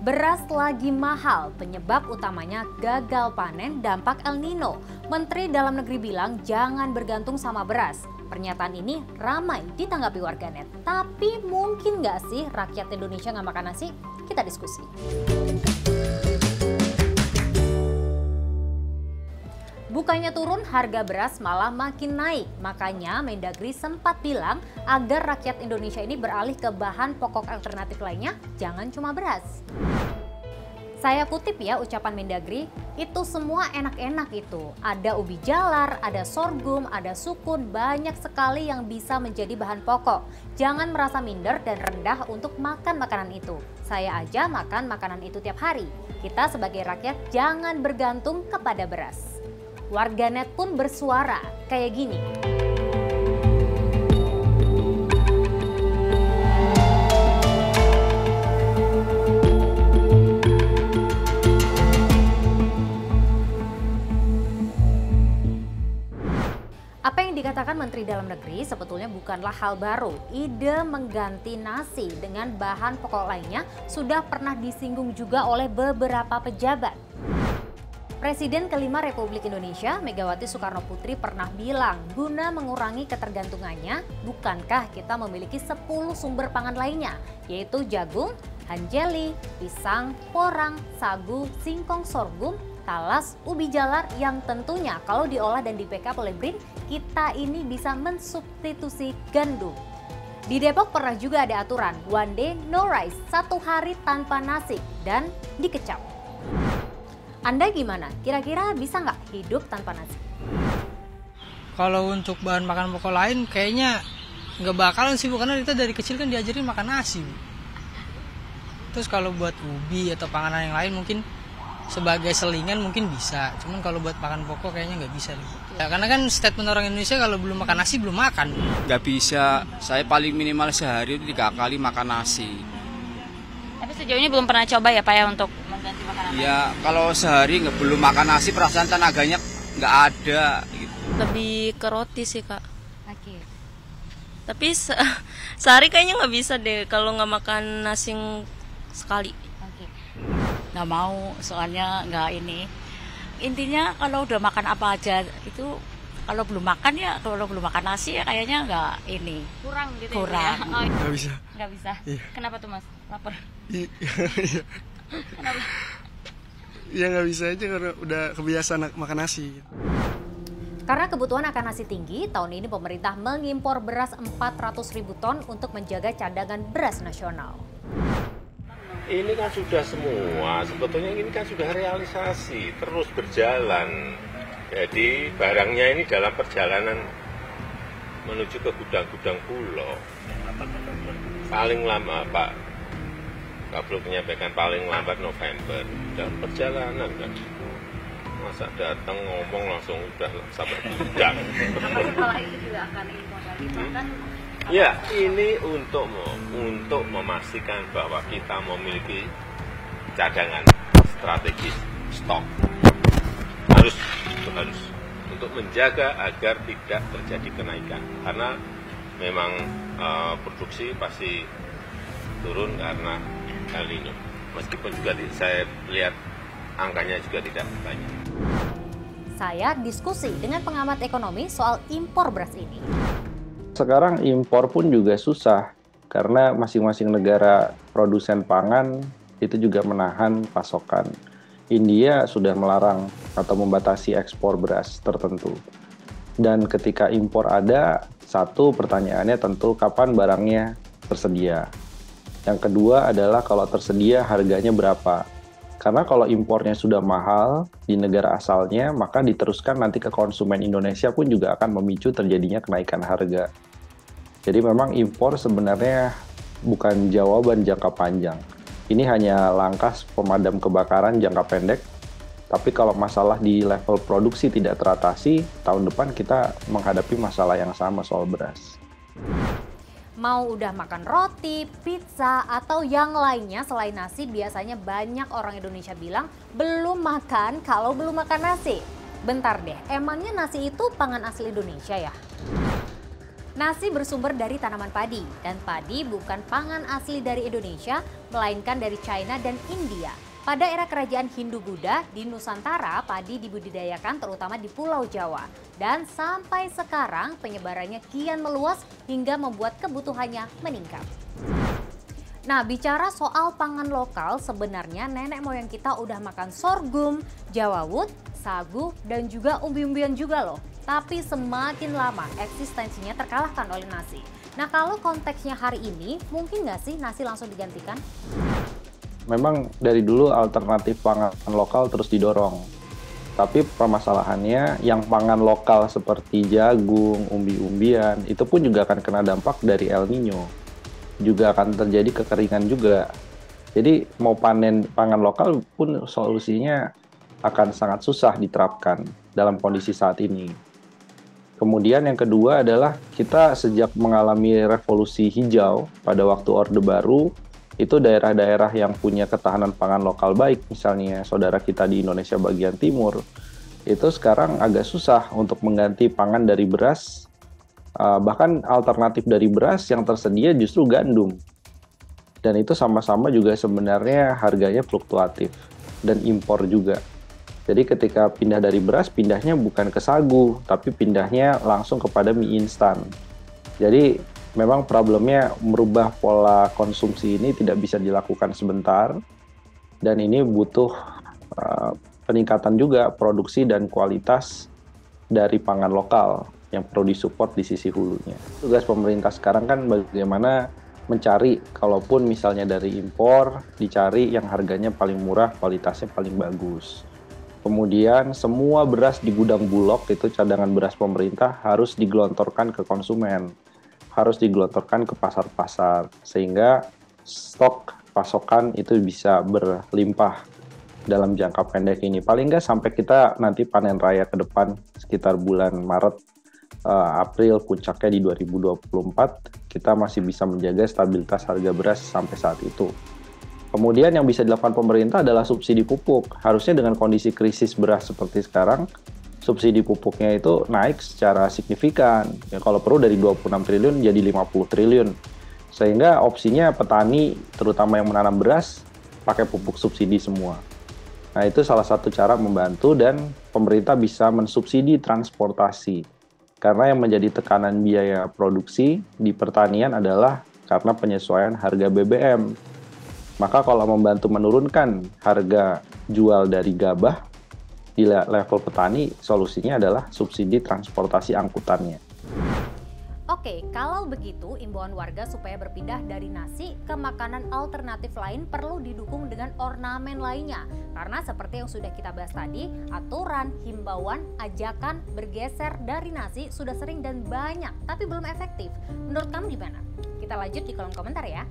Beras lagi mahal, penyebab utamanya gagal panen dampak El Nino. Menteri Dalam Negeri bilang jangan bergantung sama beras. Pernyataan ini ramai ditanggapi warganet. Tapi mungkin nggak sih rakyat Indonesia nggak makan nasi? Kita diskusi. Bukannya turun, harga beras malah makin naik. Makanya Mendagri sempat bilang agar rakyat Indonesia ini beralih ke bahan pokok alternatif lainnya, jangan cuma beras. Saya kutip ya ucapan Mendagri, itu semua enak-enak itu. Ada ubi jalar, ada sorghum, ada sukun, banyak sekali yang bisa menjadi bahan pokok. Jangan merasa minder dan rendah untuk makan makanan itu. Saya aja makan makanan itu tiap hari. Kita sebagai rakyat jangan bergantung kepada beras. Warganet pun bersuara kayak gini. Apa yang dikatakan Menteri Dalam Negeri sebetulnya bukanlah hal baru. Ide mengganti nasi dengan bahan pokok lainnya sudah pernah disinggung juga oleh beberapa pejabat. Presiden kelima Republik Indonesia, Megawati Soekarno Putri pernah bilang, guna mengurangi ketergantungannya, bukankah kita memiliki 10 sumber pangan lainnya, yaitu jagung, hanjeli, pisang, porang, sagu, singkong, sorghum, talas, ubi jalar yang tentunya kalau diolah dan di-backup oleh BRIN, kita ini bisa mensubstitusi gandum. Di Depok pernah juga ada aturan, one day no rice, 1 hari tanpa nasi dan dikecap. Anda gimana? Kira-kira bisa nggak hidup tanpa nasi? Kalau untuk bahan makan pokok lain kayaknya nggak bakalan sih Bu, karena kita dari kecil kan diajarin makan nasi Bu. Terus kalau buat ubi atau panganan yang lain mungkin sebagai selingan mungkin bisa. Cuman kalau buat makan pokok kayaknya nggak bisa Bu. Ya, karena kan statement orang Indonesia kalau belum makan nasi belum makan. Nggak bisa, saya paling minimal sehari itu 3 kali makan nasi. Tapi sejauh ini belum pernah coba ya Pak ya untuk mengganti makanan? Ya kalau sehari belum makan nasi perasaan tenaganya nggak ada gitu. Lebih ke roti sih Kak. Oke. Tapi sehari kayaknya nggak bisa deh kalau nggak makan nasi sekali. Oke. Nggak mau, soalnya nggak ini. Intinya kalau udah makan apa aja itu, kalau belum makan ya, kalau belum makan nasi ya kayaknya nggak ini. Kurang gitu Kurang. ya? Oh, Nggak bisa. nggak bisa? Iya. Kenapa tuh Mas? Lapar? Iya. Kenapa? Ya nggak bisa aja karena udah kebiasaan makan nasi. Karena kebutuhan akan nasi tinggi, tahun ini pemerintah mengimpor beras 400.000 ton untuk menjaga cadangan beras nasional. Ini kan sudah semua, sebetulnya ini kan sudah realisasi, terus berjalan. Jadi barangnya ini dalam perjalanan menuju ke gudang-gudang Bulog. Paling lama Pak Kapolri menyampaikan paling lambat November, dalam perjalanan kan. Masa datang ngomong langsung udah sampai gudang. Kalau itu juga akan dimodalkan. Ya, ini untuk memastikan bahwa kita memiliki cadangan strategis stok. Harus untuk menjaga agar tidak terjadi kenaikan. Karena memang produksi pasti turun karena El Nino. Meskipun juga saya lihat angkanya juga tidak banyak. Saya diskusi dengan pengamat ekonomi soal impor beras ini. Sekarang impor pun juga susah karena masing-masing negara produsen pangan itu juga menahan pasokan. India sudah melarang atau membatasi ekspor beras tertentu. Dan ketika impor ada, satu pertanyaannya tentu kapan barangnya tersedia. Yang kedua adalah kalau tersedia harganya berapa. Karena kalau impornya sudah mahal di negara asalnya, maka diteruskan nanti ke konsumen Indonesia pun juga akan memicu terjadinya kenaikan harga. Jadi memang impor sebenarnya bukan jawaban jangka panjang. Ini hanya langkah pemadam kebakaran jangka pendek. Tapi kalau masalah di level produksi tidak teratasi, tahun depan kita menghadapi masalah yang sama soal beras. Mau udah makan roti, pizza, atau yang lainnya selain nasi, biasanya banyak orang Indonesia bilang belum makan kalau belum makan nasi. Bentar deh, emangnya nasi itu pangan asli Indonesia ya? Nasi bersumber dari tanaman padi, dan padi bukan pangan asli dari Indonesia, melainkan dari China dan India. Pada era kerajaan Hindu-Buddha di Nusantara, padi dibudidayakan terutama di Pulau Jawa. Dan sampai sekarang penyebarannya kian meluas hingga membuat kebutuhannya meningkat. Nah, bicara soal pangan lokal, sebenarnya nenek moyang kita udah makan sorghum, jawawut, sagu, dan juga umbi-umbian juga loh. Tapi semakin lama eksistensinya terkalahkan oleh nasi. Nah, kalau konteksnya hari ini, mungkin nggak sih nasi langsung digantikan? Memang dari dulu alternatif pangan lokal terus didorong. Tapi permasalahannya yang pangan lokal seperti jagung, umbi-umbian, itu pun juga akan kena dampak dari El Nino. Juga akan terjadi kekeringan juga. Jadi mau panen pangan lokal pun solusinya akan sangat susah diterapkan dalam kondisi saat ini. Kemudian yang kedua adalah kita sejak mengalami revolusi hijau pada waktu Orde Baru, itu daerah-daerah yang punya ketahanan pangan lokal baik, misalnya saudara kita di Indonesia bagian timur, itu sekarang agak susah untuk mengganti pangan dari beras. Bahkan alternatif dari beras yang tersedia justru gandum. Dan itu sama-sama juga sebenarnya harganya fluktuatif dan impor juga. Jadi ketika pindah dari beras, pindahnya bukan ke sagu, tapi pindahnya langsung kepada mie instan. Jadi memang problemnya merubah pola konsumsi ini tidak bisa dilakukan sebentar. Dan ini butuh peningkatan juga produksi dan kualitas dari pangan lokal yang perlu disupport di sisi hulunya. Tugas pemerintah sekarang kan bagaimana mencari, kalaupun misalnya dari impor, dicari yang harganya paling murah, kualitasnya paling bagus. Kemudian semua beras di gudang Bulog, itu cadangan beras pemerintah, harus digelontorkan ke konsumen, harus digelontorkan ke pasar-pasar, sehingga stok pasokan itu bisa berlimpah dalam jangka pendek ini. Paling nggak sampai kita nanti panen raya ke depan, sekitar bulan Maret, April, puncaknya di 2024, kita masih bisa menjaga stabilitas harga beras sampai saat itu. Kemudian yang bisa dilakukan pemerintah adalah subsidi pupuk. Harusnya dengan kondisi krisis beras seperti sekarang, subsidi pupuknya itu naik secara signifikan. Ya, kalau perlu dari 26 triliun jadi 50 triliun. Sehingga opsinya petani, terutama yang menanam beras, pakai pupuk subsidi semua. Nah, itu salah satu cara membantu, dan pemerintah bisa mensubsidi transportasi. Karena yang menjadi tekanan biaya produksi di pertanian adalah karena penyesuaian harga BBM. Maka kalau membantu menurunkan harga jual dari gabah di level petani, solusinya adalah subsidi transportasi angkutannya. Oke, kalau begitu imbauan warga supaya berpindah dari nasi ke makanan alternatif lain perlu didukung dengan ornamen lainnya. Karena seperti yang sudah kita bahas tadi, aturan, himbauan, ajakan bergeser dari nasi sudah sering dan banyak, tapi belum efektif. Menurut kamu gimana? Kita lanjut di kolom komentar ya.